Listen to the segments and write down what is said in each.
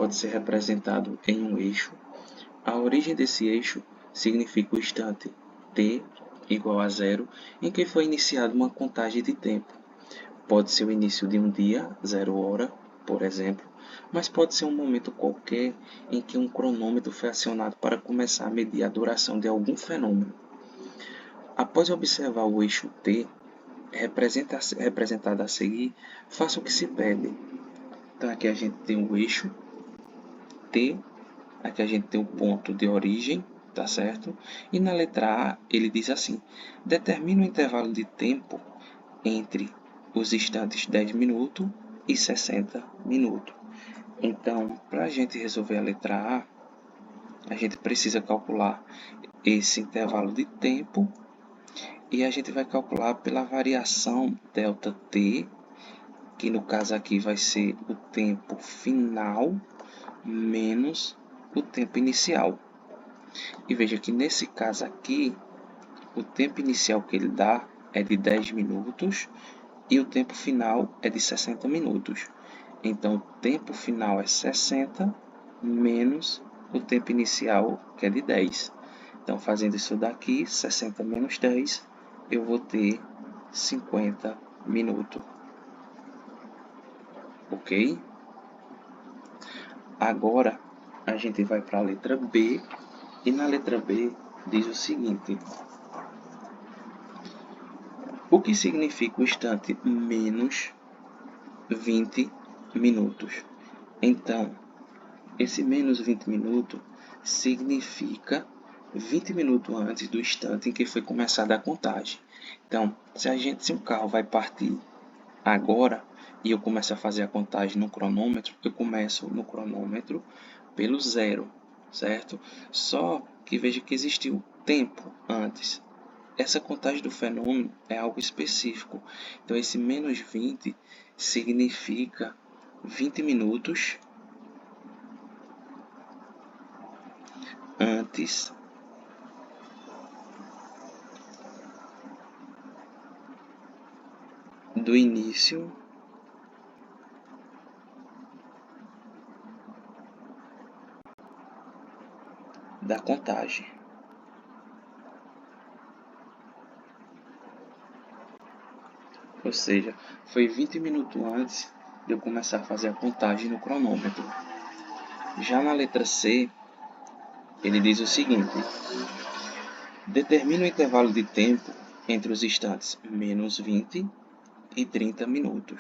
pode ser representado em um eixo. A origem desse eixo significa o instante t igual a 0, em que foi iniciada uma contagem de tempo. Pode ser o início de um dia, 0 hora, por exemplo, mas pode ser um momento qualquer em que um cronômetro foi acionado para começar a medir a duração de algum fenômeno. Após observar o eixo t, representado a seguir, faça o que se pede. Então, aqui a gente tem o eixo t, aqui a gente tem o ponto de origem, tá certo? E na letra A, ele diz assim: determina o intervalo de tempo entre os instantes 10 minutos e 60 minutos. Então, para a gente resolver a letra A, a gente precisa calcular esse intervalo de tempo e a gente vai calcular pela variação ΔT, que no caso aqui vai ser o tempo final menos o tempo inicial. E veja que nesse caso aqui, o tempo inicial que ele dá é de 10 minutos e o tempo final é de 60 minutos. Então, o tempo final é 60 menos o tempo inicial, que é de 10. Então, fazendo isso daqui, 60 menos 10, eu vou ter 50 minutos. Ok? Agora, a gente vai para a letra B. E na letra B diz o seguinte: o que significa o instante menos 20 minutos? Então, esse menos 20 minutos significa 20 minutos antes do instante em que foi começada a contagem. Então, se um carro vai partir agora e eu começo a fazer a contagem no cronômetro, eu começo no cronômetro pelo 0, certo? Só que veja que existiu tempo antes. Essa contagem do fenômeno é algo específico. Então, esse menos 20 significa 20 minutos antes do início da contagem. Ou seja, foi 20 minutos antes de eu começar a fazer a contagem no cronômetro. Já na letra C, ele diz o seguinte: determina o intervalo de tempo entre os instantes menos 20 e 30 minutos.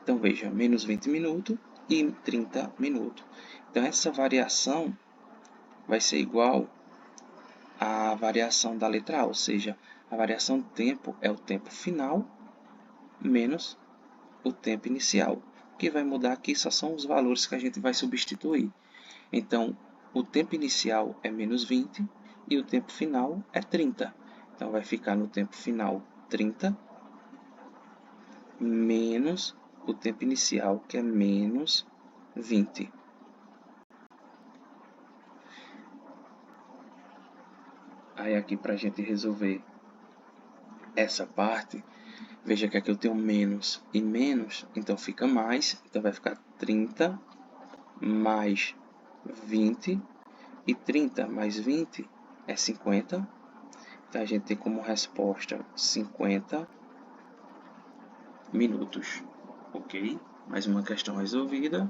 Então, veja, menos 20 minutos e 30 minutos. Então, essa variação vai ser igual à variação da letra A, ou seja, a variação do tempo é o tempo final menos o tempo inicial. O que vai mudar aqui só são os valores que a gente vai substituir. Então, o tempo inicial é menos 20 e o tempo final é 30. Então, vai ficar no tempo final 30 menos o tempo inicial, que é menos 20. Aí, aqui para a gente resolver essa parte, veja que aqui eu tenho menos e menos, então fica mais. Então, vai ficar 30 mais 20, e 30 mais 20 é 50. Então, a gente tem como resposta 50 minutos. Ok? Mais uma questão resolvida.